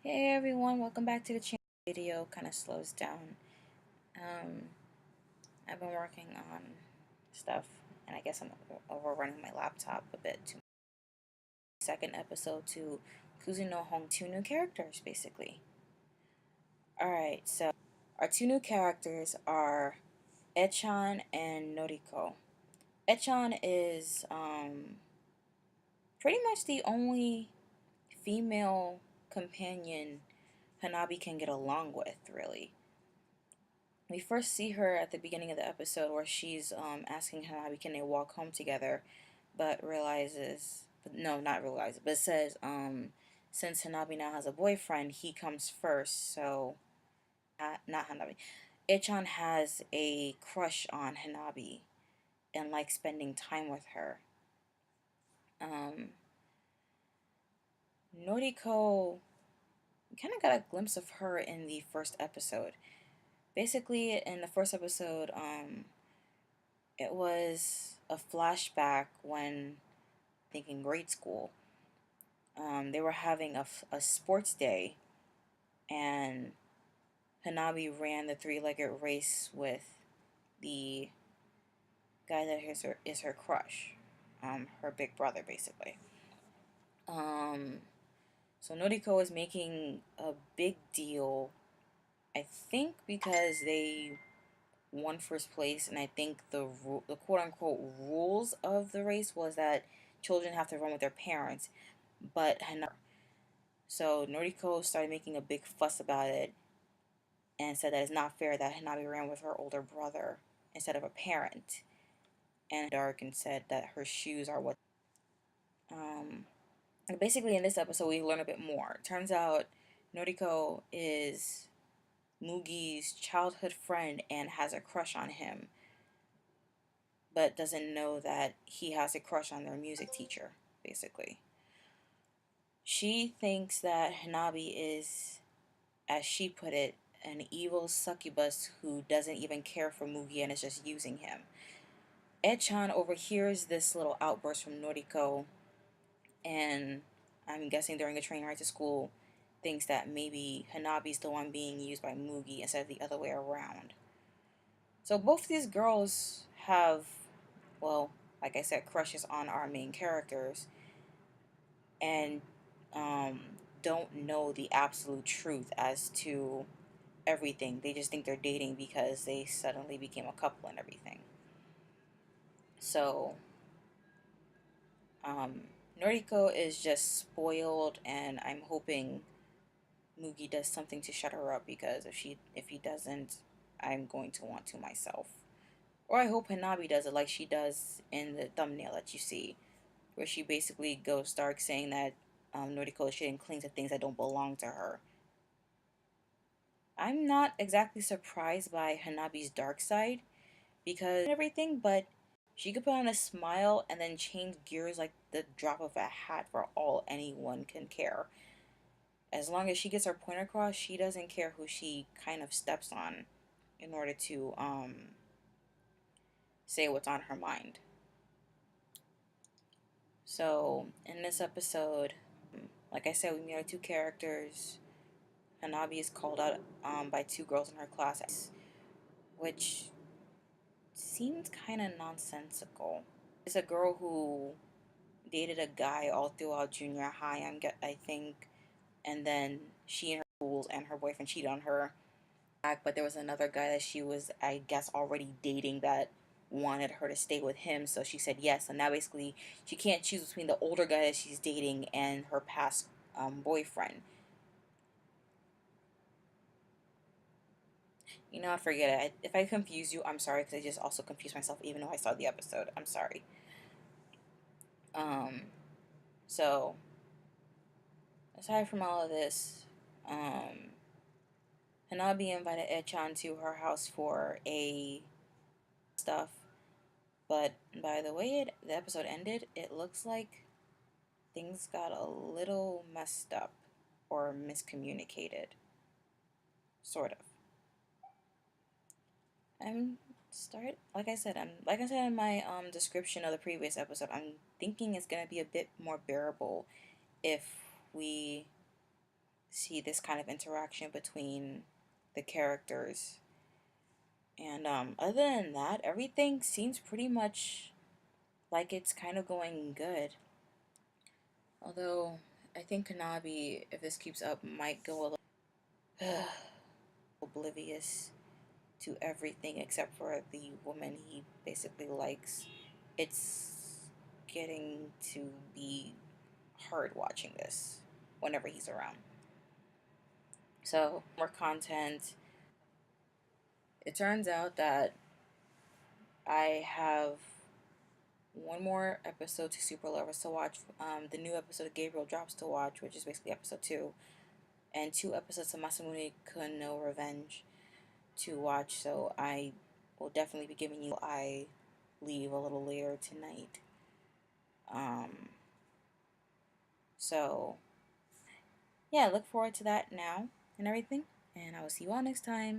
Hey everyone, welcome back to the channel. Video kind of slows down. Um, I've been working on stuff, and I guess I'm overrunning my laptop a bit. Second episode to Kuzu no Hong, two new characters basically. Alright, so our two new characters are Ecchan and Noriko. Ecchan is pretty much the only female companion Hanabi can get along with, really. We first see her at the beginning of the episode where she's asking Hanabi can they walk home together, but realizes, no, not realizes, but says since Hanabi now has a boyfriend, he comes first. So not Hanabi. Ecchan has a crush on Hanabi and likes spending time with her. Noriko, we kind of got a glimpse of her in the first episode. Basically, in the first episode, it was a flashback when, I think in grade school, they were having a sports day, and Hanabi ran the three-legged race with the guy that is her crush, her big brother, basically. So Noriko was making a big deal, I think because they won first place, and I think the quote unquote rules of the race was that children have to run with their parents, but so Noriko started making a big fuss about it and said that it's not fair that Hanabi ran with her older brother instead of a parent, and dark and said that her shoes are what. Um, and basically in this episode we learn a bit more. Turns out Noriko is Mugi's childhood friend and has a crush on him, but doesn't know that he has a crush on their music teacher, basically. She thinks that Hanabi is, as she put it, an evil succubus who doesn't even care for Mugi and is just using him. Ecchan overhears this little outburst from Noriko, and I'm guessing during a train ride to school, thinks that maybe Hanabi's the one being used by Mugi instead of the other way around. So both these girls have, well, like I said, crushes on our main characters, and um, don't know the absolute truth as to everything. They just think they're dating because they suddenly became a couple and everything. So, um, Noriko is just spoiled, and I'm hoping Mugi does something to shut her up, because if he doesn't, I'm going to want to myself. Or I hope Hanabi does it like she does in the thumbnail that you see, where she basically goes dark saying that Noriko shouldn't cling to things that don't belong to her. I'm not exactly surprised by Hanabi's dark side because everything, but she could put on a smile and then change gears like the drop of a hat for all anyone can care. As long as she gets her point across, she doesn't care who she kind of steps on in order to say what's on her mind. So in this episode, like I said, we meet our two characters. Hanabi is called out by two girls in her class, which seemed kind of nonsensical. It's a girl who dated a guy all throughout junior high, I think, and then she and her schools and her boyfriend cheated on her. But there was another guy that she was, I guess, already dating that wanted her to stay with him, so she said yes. And now basically she can't choose between the older guy that she's dating and her past boyfriend. You know, I forget it. If I confuse you, I'm sorry, because I just also confused myself even though I saw the episode. I'm sorry. Um, so aside from all of this, Hanabi invited Ecchan to her house for a stuff, but by the way the episode ended, it looks like things got a little messed up or miscommunicated, sort of. I'm start like I said in my description of the previous episode, I'm thinking it's gonna be a bit more bearable if we see this kind of interaction between the characters. And other than that, everything seems pretty much like it's kind of going good. Although I think Hanabi, if this keeps up, might go a little oblivious to everything except for the woman he basically likes. It's getting to be hard watching this whenever he's around. So, more content. It turns out that I have one more episode to Super Lovers to watch. The new episode of Gabriel Drops to watch, which is basically episode 2, and 2 episodes of Masamune Kun no Revenge to watch. So I will definitely be giving you. I leave a little later tonight. Um, so yeah, look forward to that now and everything. And I will see you all next time.